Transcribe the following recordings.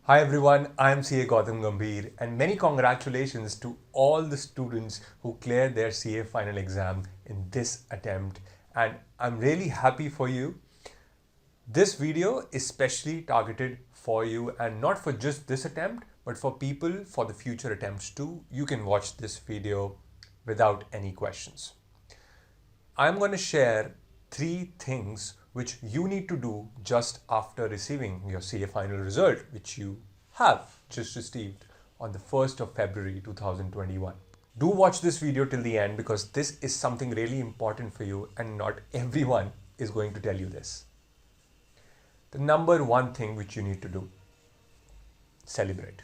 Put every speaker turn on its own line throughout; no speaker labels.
Hi everyone, I am CA Gautam Gambhir and many congratulations to all the students who cleared their CA final exam in this attempt, and I'm really happy for you. This video is specially targeted for you and not for just this attempt but for people for the future attempts too. You can watch this video without any questions. I'm going to share 3 things which you need to do just after receiving your CA final result, which you have just received on the 1st of February 2021. Do watch this video till the end because this is something really important for you and not everyone is going to tell you this. The number 1 thing which you need to do, celebrate.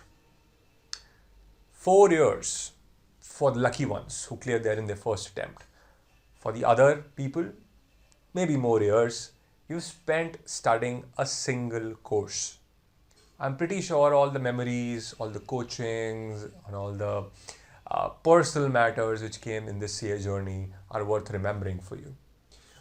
4 years for the lucky ones who cleared there in their first attempt. For the other people, maybe more years, you spent studying a single course. I'm pretty sure all the memories, all the coachings, and all the personal matters which came in this CA journey are worth remembering for you.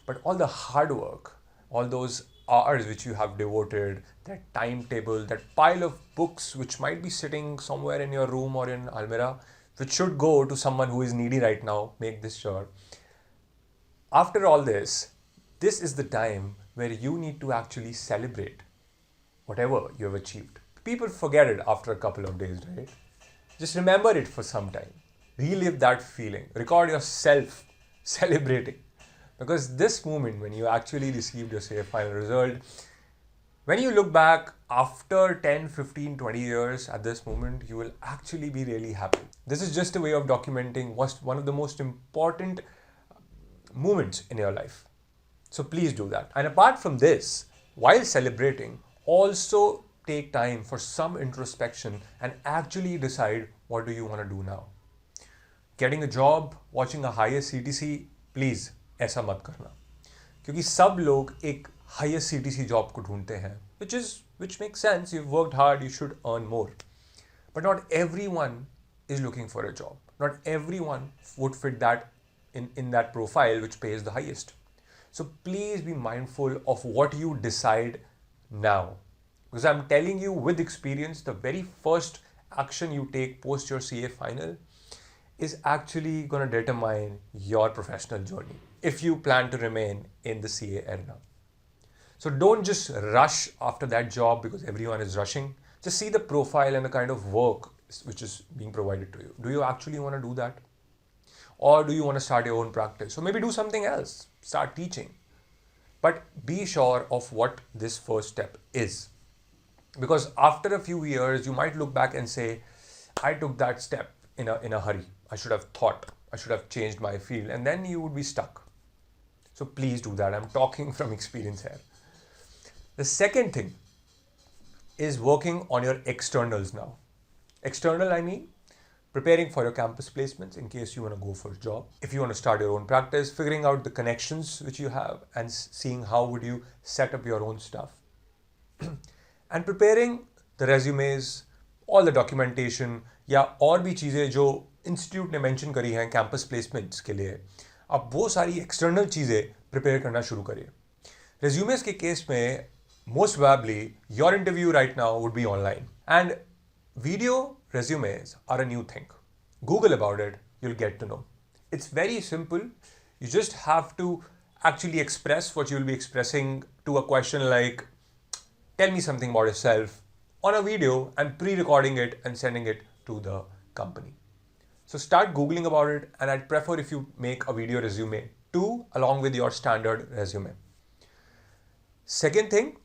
But all the hard work, all those hours which you have devoted, that timetable, that pile of books which might be sitting somewhere in your room or in Almira, which should go to someone who is needy right now, make this sure. After all this is the time where you need to actually celebrate whatever you have achieved. People forget it after a couple of days, right? Just remember it for some time. Relive that feeling. Record yourself celebrating. Because this moment when you actually received your CA final result, when you look back after 10, 15, 20 years at this moment, you will actually be really happy. This is just a way of documenting one of the most important moments in your life. So please do that. And apart from this, while celebrating, also take time for some introspection and actually decide what do you want to do now. Getting a job, watching a higher CTC, please ऐसा मत करना. क्योंकि सब लोग एक higher CTC job को ढूंढते हैं, which makes sense. You've worked hard, you should earn more. But not everyone is looking for a job. Not everyone would fit that in that profile which pays the highest. So please be mindful of what you decide now. Because I'm telling you with experience, the very first action you take post your CA final is actually going to determine your professional journey if you plan to remain in the CA arena. So don't just rush after that job because everyone is rushing. Just see the profile and the kind of work which is being provided to you. Do you actually want to do that? Or do you want to start your own practice? So maybe do something else, start teaching. But be sure of what this first step is. Because after a few years, you might look back and say, I took that step in a hurry. I should have thought, I should have changed my field, and then you would be stuck. So please do that. I'm talking from experience here. The second thing is working on your externals now. External, I mean, preparing for your campus placements in case you want to go for a job. If you want to start your own practice, figuring out the connections which you have and seeing how would you set up your own stuff. And preparing the resumes, all the documentation या और भी चीज़ें जो institute ने mention करी हैं campus placements के लिए, आप वो सारी एक्सटर्नल चीज़ें प्रिपेयर करना शुरू करिए. रेज्यूमेस के केस में most probably your interview right now would be online. And video resumes are a new thing. Google about it, you'll get to know. It's very simple. You just have to actually express what you'll be expressing to a question like, tell me something about yourself on a video and pre-recording it and sending it to the company. So start Googling about it, and I'd prefer if you make a video resume too, along with your standard resume. Second thing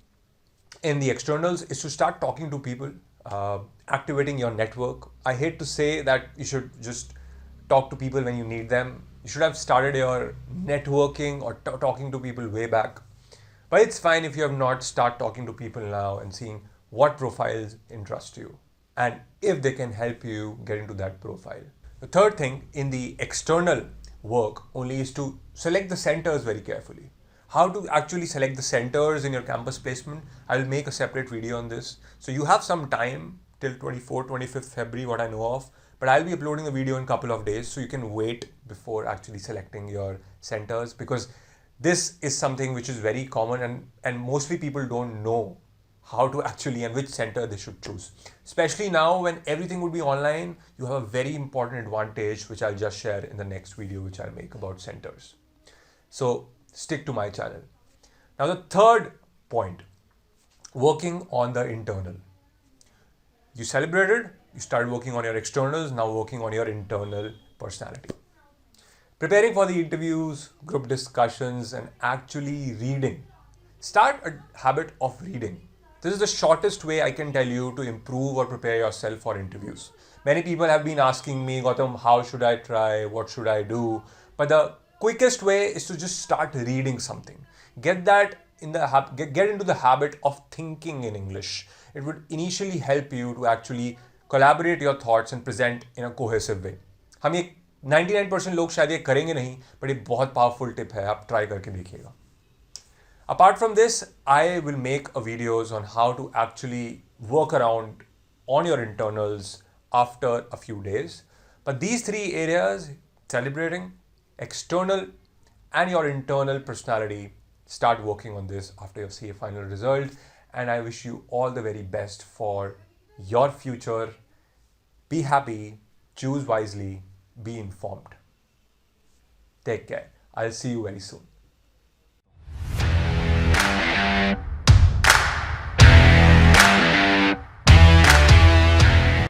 in the externals is to start talking to people, activating your network. I hate to say that you should just talk to people when you need them. You should have started your networking or talking to people way back. But it's fine if you have not start talking to people now and seeing what profiles interest you and if they can help you get into that profile. The third thing in the external work only is to select the centers very carefully. How to actually select the centers in your campus placement, I'll make a separate video on this. So you have some time till 24th, 25th February, what I know of, but I'll be uploading a video in a couple of days so you can wait before actually selecting your centers, because this is something which is very common and mostly people don't know how to actually and which center they should choose. Especially now when everything would be online, you have a very important advantage, which I'll just share in the next video, which I'll make about centers. So stick to my channel. Now the third point, working on the internal. You celebrated, you started working on your externals, now working on your internal personality. Preparing for the interviews, group discussions, and actually reading. Start a habit of reading. This is the shortest way I can tell you to improve or prepare yourself for interviews. Many people have been asking me, Gautam, how should I try? What should I do? But the quickest way is to just start reading something. Get that in the get into the habit of thinking in English. It would initially help you to actually collaborate your thoughts and present in a cohesive way. हम ये 99% लोग शायद ये करेंगे नहीं, but ये बहुत powerful tip है, आप try करके देखिएगा. Apart from this, I will make videos on how to actually work around on your internals after a few days. But these three areas, celebrating, external, and your internal personality, start working on this after your CA final result. And I wish you all the very best for your future. Be happy, choose wisely, be informed. Take care. I'll see you very soon.